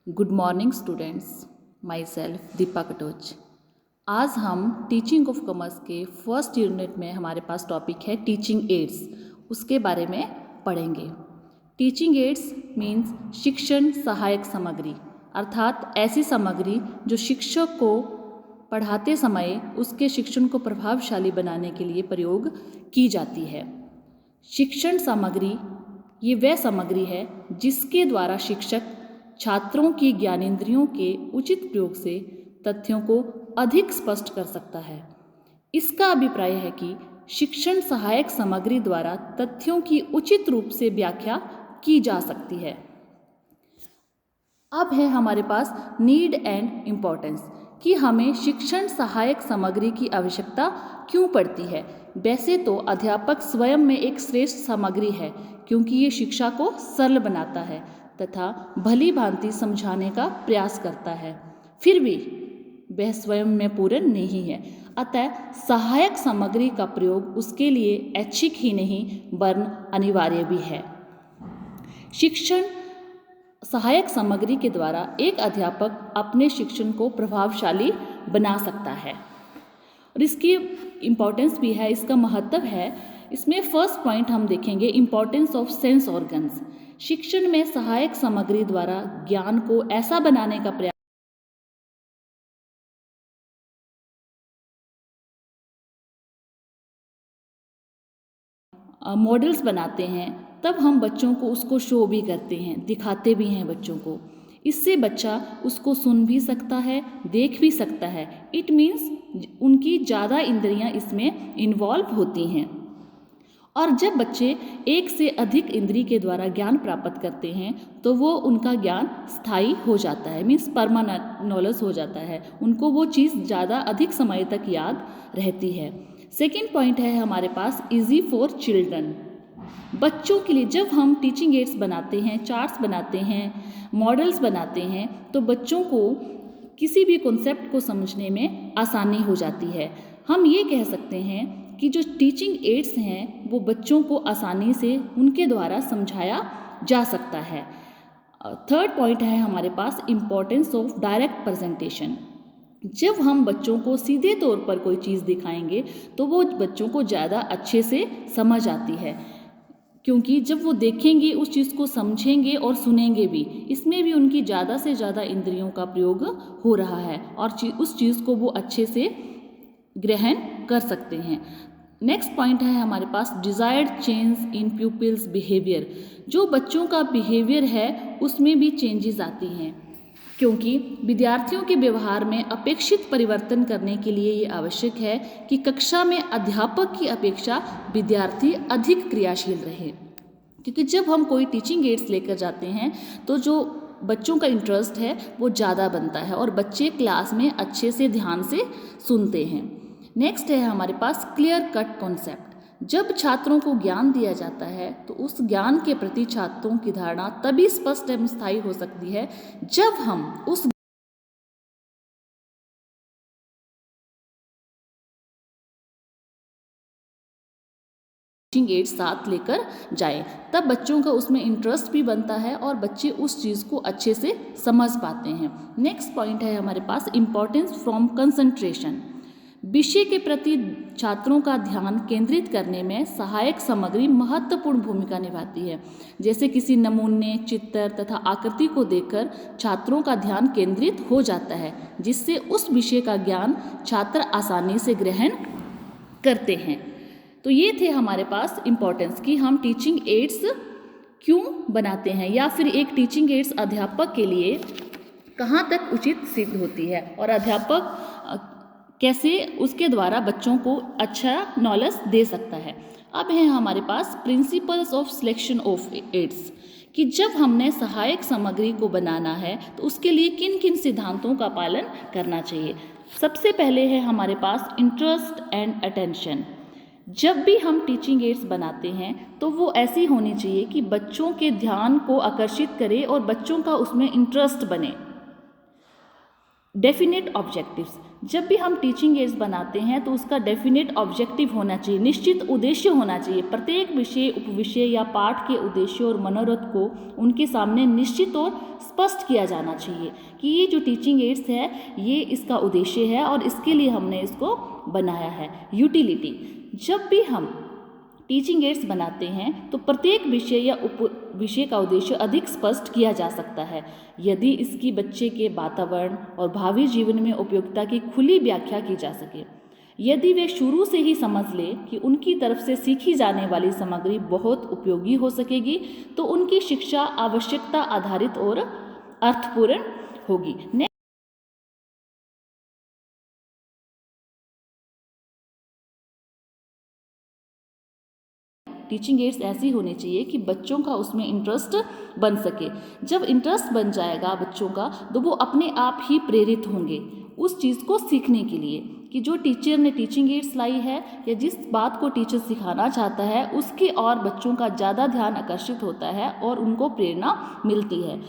Good morning students, my self Deepa Katoch. आज हम teaching of commerce के फर्स्ट यूनिट में हमारे पास टॉपिक है टीचिंग एड्स, उसके बारे में पढ़ेंगे। टीचिंग एड्स मीन्स शिक्षण सहायक सामग्री, अर्थात ऐसी सामग्री जो शिक्षक को पढ़ाते समय उसके शिक्षण को प्रभावशाली बनाने के लिए प्रयोग की जाती है। शिक्षण सामग्री ये वह सामग्री है जिसके द्वारा शिक्षक छात्रों की ज्ञानेंद्रियों के उचित प्रयोग से तथ्यों को अधिक स्पष्ट कर सकता है। इसका अभिप्राय है कि शिक्षण सहायक सामग्री द्वारा तथ्यों की उचित रूप से व्याख्या की जा सकती है। अब है हमारे पास नीड एंड इम्पोर्टेंस कि हमें शिक्षण सहायक सामग्री की आवश्यकता क्यों पड़ती है। वैसे तो अध्यापक स्वयं में एक श्रेष्ठ सामग्री है, क्योंकि ये शिक्षा को सरल बनाता है तथा भली भांति समझाने का प्रयास करता है। फिर भी वह स्वयं में पूर्ण नहीं है, अतः सहायक सामग्री का प्रयोग उसके लिए ऐच्छिक ही नहीं वरन अनिवार्य भी है। शिक्षण सहायक सामग्री के द्वारा एक अध्यापक अपने शिक्षण को प्रभावशाली बना सकता है और इसकी इम्पोर्टेंस भी है, इसका महत्व है। इसमें फर्स्ट पॉइंट हम देखेंगे इम्पोर्टेंस ऑफ सेंस ऑर्गन्स। शिक्षण में सहायक सामग्री द्वारा ज्ञान को ऐसा बनाने का प्रयास मॉडल्स बनाते हैं, तब हम बच्चों को उसको शो भी करते हैं, दिखाते भी हैं बच्चों को। इससे बच्चा उसको सुन भी सकता है, देख भी सकता है। इट मीन्स उनकी ज़्यादा इंद्रियां इसमें इन्वॉल्व होती हैं। और जब बच्चे एक से अधिक इंद्री के द्वारा ज्ञान प्राप्त करते हैं तो वो उनका ज्ञान स्थायी हो जाता है, मीन्स परमानेंट नॉलेज हो जाता है। उनको वो चीज़ ज़्यादा अधिक समय तक याद रहती है। सेकेंड पॉइंट है हमारे पास इजी फॉर चिल्ड्रन। बच्चों के लिए जब हम टीचिंग एड्स बनाते हैं, चार्ट्स बनाते हैं, मॉडल्स बनाते हैं, तो बच्चों को किसी भी कॉन्सेप्ट को समझने में आसानी हो जाती है। हम ये कह सकते हैं कि जो टीचिंग एड्स हैं वो बच्चों को आसानी से उनके द्वारा समझाया जा सकता है। थर्ड पॉइंट है हमारे पास इम्पोर्टेंस ऑफ डायरेक्ट प्रेजेंटेशन। जब हम बच्चों को सीधे तौर पर कोई चीज़ दिखाएंगे तो वो बच्चों को ज़्यादा अच्छे से समझ आती है, क्योंकि जब वो देखेंगे उस चीज़ को समझेंगे और सुनेंगे भी, इसमें भी उनकी ज़्यादा से ज़्यादा इंद्रियों का प्रयोग हो रहा है और उस चीज़ को वो अच्छे से ग्रहण कर सकते हैं। नेक्स्ट पॉइंट है हमारे पास desired change in pupils behaviour. जो बच्चों का बिहेवियर है उसमें भी चेंजेस आती हैं, क्योंकि विद्यार्थियों के व्यवहार में अपेक्षित परिवर्तन करने के लिए ये आवश्यक है कि कक्षा में अध्यापक की अपेक्षा विद्यार्थी अधिक क्रियाशील रहे। क्योंकि जब हम कोई टीचिंग एड्स लेकर जाते हैं तो जो बच्चों का इंटरेस्ट है वो ज़्यादा बनता है और बच्चे क्लास में अच्छे से ध्यान से सुनते हैं। नेक्स्ट है हमारे पास क्लियर कट कॉन्सेप्ट। जब छात्रों को ज्ञान दिया जाता है तो उस ज्ञान के प्रति छात्रों की धारणा तभी स्पष्ट एवं स्थायी हो सकती है जब हम उस टीचिंग एड साथ लेकर जाएं, तब बच्चों का उसमें इंटरेस्ट भी बनता है और बच्चे उस चीज़ को अच्छे से समझ पाते हैं। नेक्स्ट पॉइंट है हमारे पास इम्पोर्टेंस फ्रॉम कंसंट्रेशन। विषय के प्रति छात्रों का ध्यान केंद्रित करने में सहायक सामग्री महत्वपूर्ण भूमिका निभाती है। जैसे किसी नमूने, चित्र तथा आकृति को देखकर छात्रों का ध्यान केंद्रित हो जाता है, जिससे उस विषय का ज्ञान छात्र आसानी से ग्रहण करते हैं। तो ये थे हमारे पास इम्पोर्टेंस कि हम टीचिंग एड्स क्यों बनाते हैं, या फिर एक टीचिंग एड्स अध्यापक के लिए कहाँ तक उचित सिद्ध होती है और अध्यापक कैसे उसके द्वारा बच्चों को अच्छा नॉलेज दे सकता है। अब है हमारे पास principles of selection of aids, कि जब हमने सहायक सामग्री को बनाना है तो उसके लिए किन किन सिद्धांतों का पालन करना चाहिए। सबसे पहले है हमारे पास इंटरेस्ट एंड अटेंशन। जब भी हम टीचिंग एड्स बनाते हैं तो वो ऐसी होनी चाहिए कि बच्चों के ध्यान को आकर्षित करे और बच्चों का उसमें इंटरेस्ट बने। Definite objectives. जब भी हम टीचिंग एड्स बनाते हैं तो उसका डेफिनेट ऑब्जेक्टिव होना चाहिए, निश्चित उद्देश्य होना चाहिए। प्रत्येक विषय, उपविषय या पाठ के उद्देश्य और मनोरथ को उनके सामने निश्चित और स्पष्ट किया जाना चाहिए कि ये जो टीचिंग एड्स है ये इसका उद्देश्य है और इसके लिए हमने इसको बनाया है। यूटिलिटी। जब भी हम टीचिंग एड्स बनाते हैं तो प्रत्येक विषय या उप विषय का उद्देश्य अधिक स्पष्ट किया जा सकता है यदि इसकी बच्चे के वातावरण और भावी जीवन में उपयोगिता की खुली व्याख्या की जा सके। यदि वे शुरू से ही समझ ले कि उनकी तरफ से सीखी जाने वाली सामग्री बहुत उपयोगी हो सकेगी तो उनकी शिक्षा आवश्यकता आधारित और अर्थपूर्ण होगी। टीचिंग एड्स ऐसी होनी चाहिए कि बच्चों का उसमें इंटरेस्ट बन सके। जब इंटरेस्ट बन जाएगा बच्चों का तो वो अपने आप ही प्रेरित होंगे उस चीज़ को सीखने के लिए कि जो टीचर ने टीचिंग एड्स लाई है या जिस बात को टीचर सिखाना चाहता है उसकी और बच्चों का ज़्यादा ध्यान आकर्षित होता है और उनको प्रेरणा मिलती है।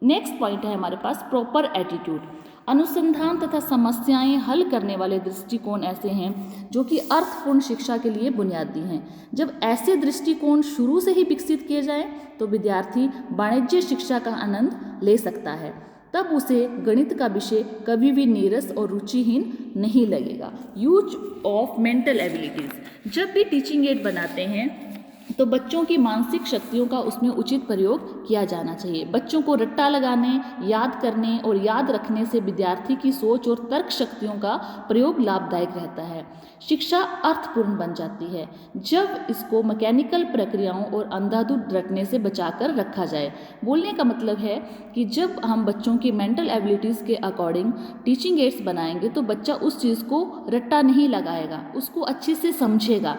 नेक्स्ट पॉइंट है हमारे पास प्रॉपर एटीट्यूड। अनुसंधान तथा समस्याएं हल करने वाले दृष्टिकोण ऐसे हैं जो कि अर्थपूर्ण शिक्षा के लिए बुनियादी हैं। जब ऐसे दृष्टिकोण शुरू से ही विकसित किए जाएं तो विद्यार्थी वाणिज्य शिक्षा का आनंद ले सकता है, तब उसे गणित का विषय कभी भी नीरस और रुचिहीन नहीं लगेगा। Use of mental abilities. जब भी टीचिंग एड बनाते हैं तो बच्चों की मानसिक शक्तियों का उसमें उचित प्रयोग किया जाना चाहिए। बच्चों को रट्टा लगाने, याद करने और याद रखने से विद्यार्थी की सोच और तर्क शक्तियों का प्रयोग लाभदायक रहता है। शिक्षा अर्थपूर्ण बन जाती है जब इसको मैकेनिकल प्रक्रियाओं और अंधाधुंध रटने से बचाकर रखा जाए। बोलने का मतलब है कि जब हम बच्चों की मेंटल एबिलिटीज़ के अकॉर्डिंग टीचिंग एड्स बनाएंगे तो बच्चा उस चीज़ को रट्टा नहीं लगाएगा, उसको अच्छे से समझेगा।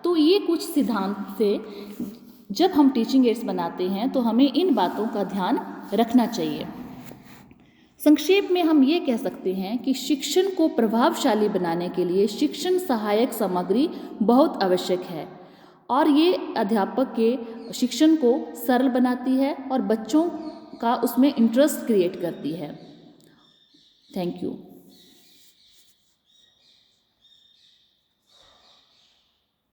तो ये कुछ सिद्धांत से जब हम टीचिंग एड्स बनाते हैं तो हमें इन बातों का ध्यान रखना चाहिए। संक्षेप में हम ये कह सकते हैं कि शिक्षण को प्रभावशाली बनाने के लिए शिक्षण सहायक सामग्री बहुत आवश्यक है और ये अध्यापक के शिक्षण को सरल बनाती है और बच्चों का उसमें इंटरेस्ट क्रिएट करती है। Thank you.